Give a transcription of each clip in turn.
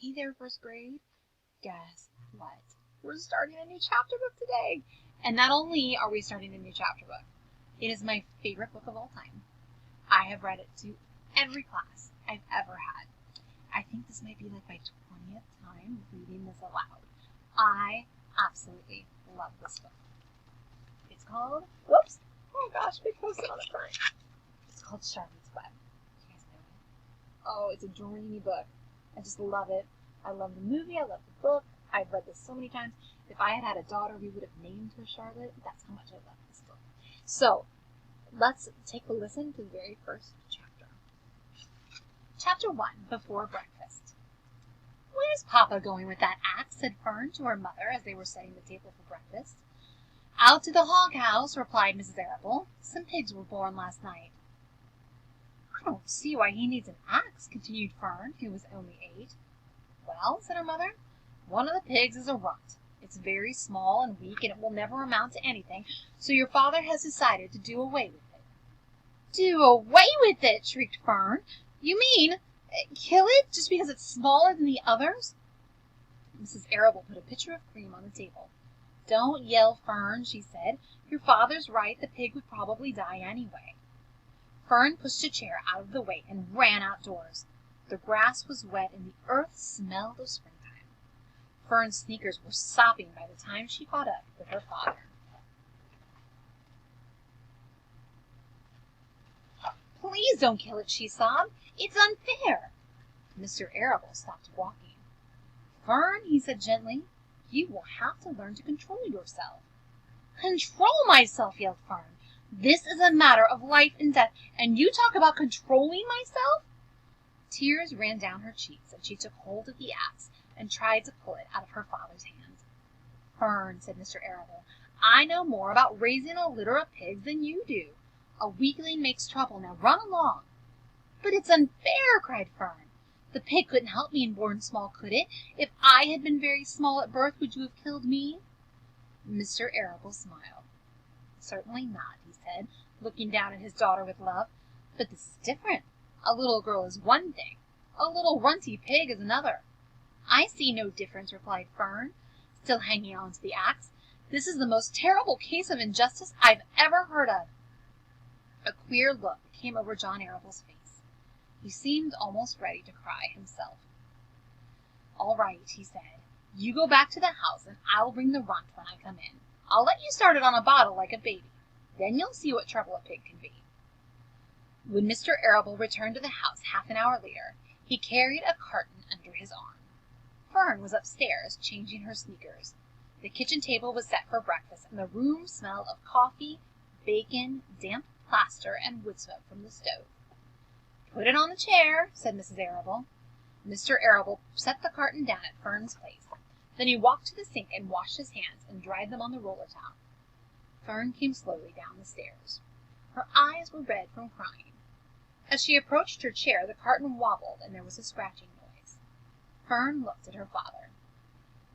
Hey there, first grade. Guess what? We're starting a new chapter book today. And not only are we starting a new chapter book, it is my favorite book of all time. I have read it to every class I've ever had. I think this might be like my 20th time reading this aloud. I absolutely love this book. It's called, whoops, oh gosh, big post-it on the front. It's called Charlotte's Web. You guys know it? Oh, it's a dreamy book. I just love it. I love the movie. I love the book. I've read this so many times. If I had had a daughter, we would have named her Charlotte. That's how much I love this book. So, let's take a listen to the very first chapter. Chapter 1, Before Breakfast. "Where's Papa going with that axe?" said Fern to her mother as they were setting the table for breakfast. "Out to the hog house," replied Mrs. Arable. "Some pigs were born last night." "I don't see why he needs an axe," continued Fern, who was only 8. "Well," said her mother, "one of the pigs is a runt. It's very small and weak, and it will never amount to anything, so your father has decided to do away with it." "Do away with it!" shrieked Fern. "You mean kill it just because it's smaller than the others?" Mrs. Arable put a pitcher of cream on the table. "Don't yell, Fern," she said. "Your father's right. The pig would probably die anyway." Fern pushed a chair out of the way and ran outdoors. The grass was wet and the earth smelled of springtime. Fern's sneakers were sopping by the time she caught up with her father. "Please don't kill it," she sobbed. "It's unfair." Mr. Arable stopped walking. "Fern," he said gently, "you will have to learn to control yourself." "Control myself!" yelled Fern. "This is a matter of life and death, and you talk about controlling myself!" Tears ran down her cheeks, and she took hold of the axe and tried to pull it out of her father's hand. "Fern," said Mr. Arable, "I know more about raising a litter of pigs than you do. A weakling makes trouble. Now run along." "But it's unfair!" cried Fern. "The pig couldn't help being born small, could it? If I had been very small at birth, would you have killed me?" Mr. Arable smiled. "Certainly not," he said, looking down at his daughter with love. "But this is different. A little girl is one thing. A little runty pig is another." "I see no difference," replied Fern, still hanging on to the axe. "This is the most terrible case of injustice I've ever heard of." A queer look came over John Arable's face. He seemed almost ready to cry himself. "All right," he said. "You go back to the house, and I'll bring the runt when I come in. I'll let you start it on a bottle like a baby. Then you'll see what trouble a pig can be." When Mr. Arable returned to the house half an hour later, he carried a carton under his arm. Fern was upstairs changing her sneakers. The kitchen table was set for breakfast, and the room smelled of coffee, bacon, damp plaster, and wood smoke from the stove. "Put it on the chair," said Mrs. Arable. Mr. Arable set the carton down at Fern's place. Then he walked to the sink and washed his hands and dried them on the roller towel. Fern came slowly down the stairs. Her eyes were red from crying. As she approached her chair, the carton wobbled and there was a scratching noise. Fern looked at her father.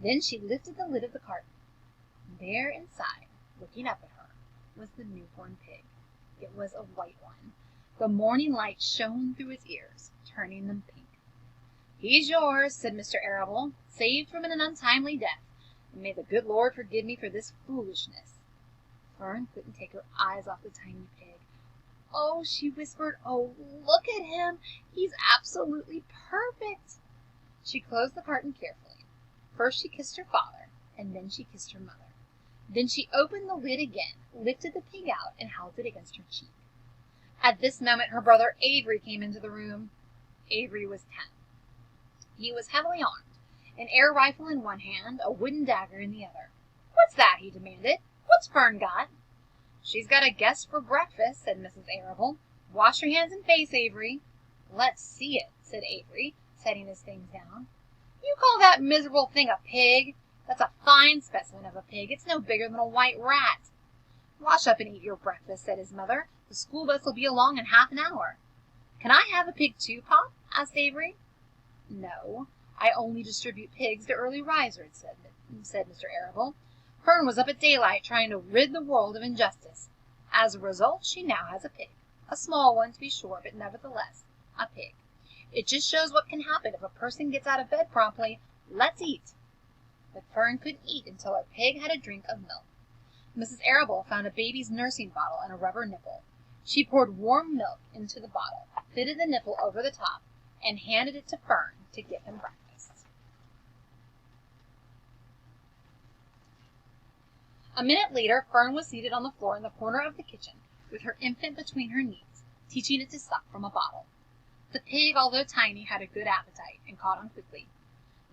Then she lifted the lid of the carton. There inside, looking up at her, was the newborn pig. It was a white one. The morning light shone through his ears, turning them pink. "He's yours," said Mr. Arable, "saved from an untimely death, and may the good Lord forgive me for this foolishness." Fern couldn't take her eyes off the tiny pig. "Oh," she whispered, "oh, look at him. He's absolutely perfect." She closed the carton carefully. First she kissed her father, and then she kissed her mother. Then she opened the lid again, lifted the pig out, and held it against her cheek. At this moment her brother Avery came into the room. Avery was 10. He was heavily armed, an air rifle in one hand, a wooden dagger in the other. "What's that?" he demanded. "What's Fern got?" "She's got a guest for breakfast," said Mrs. Arable. "Wash your hands and face, Avery." "Let's see it," said Avery, setting his things down. "You call that miserable thing a pig? That's a fine specimen of a pig. It's no bigger than a white rat." "Wash up and eat your breakfast," said his mother. "The school bus will be along in half an hour." "Can I have a pig too, Pop?" asked Avery. "No, I only distribute pigs to early risers," said Mr. Arable. "Fern was up at daylight trying to rid the world of injustice. As a result, she now has a pig. A small one, to be sure, but nevertheless a pig. It just shows what can happen if a person gets out of bed promptly. Let's eat." But Fern couldn't eat until her pig had a drink of milk. Mrs. Arable found a baby's nursing bottle and a rubber nipple. She poured warm milk into the bottle, fitted the nipple over the top, and handed it to Fern to give him breakfast. A minute later, Fern was seated on the floor in the corner of the kitchen, with her infant between her knees, teaching it to suck from a bottle. The pig, although tiny, had a good appetite and caught on quickly.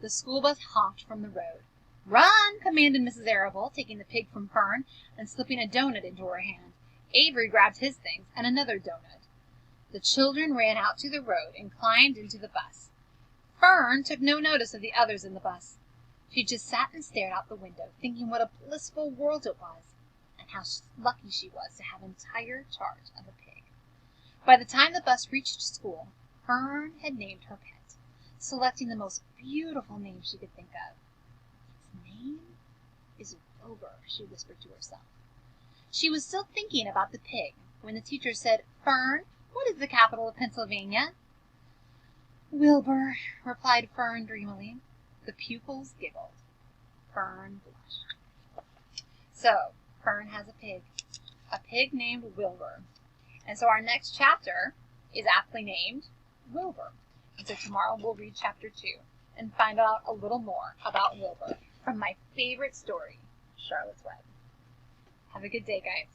The school bus honked from the road. "Run!" commanded Mrs. Arable, taking the pig from Fern and slipping a doughnut into her hand. Avery grabbed his things and another doughnut. The children ran out to the road and climbed into the bus. Fern took no notice of the others in the bus. She just sat and stared out the window, thinking what a blissful world it was, and how lucky she was to have entire charge of a pig. By the time the bus reached school, Fern had named her pet, selecting the most beautiful name she could think of. "Its name is Wilbur," she whispered to herself. She was still thinking about the pig when the teacher said, "Fern, what is the capital of Pennsylvania?" "Wilbur," replied Fern dreamily. The pupils giggled. Fern blushed. So, Fern has a pig named Wilbur. And so our next chapter is aptly named Wilbur. And so tomorrow we'll read chapter 2 and find out a little more about Wilbur from my favorite story, Charlotte's Web. Have a good day, guys.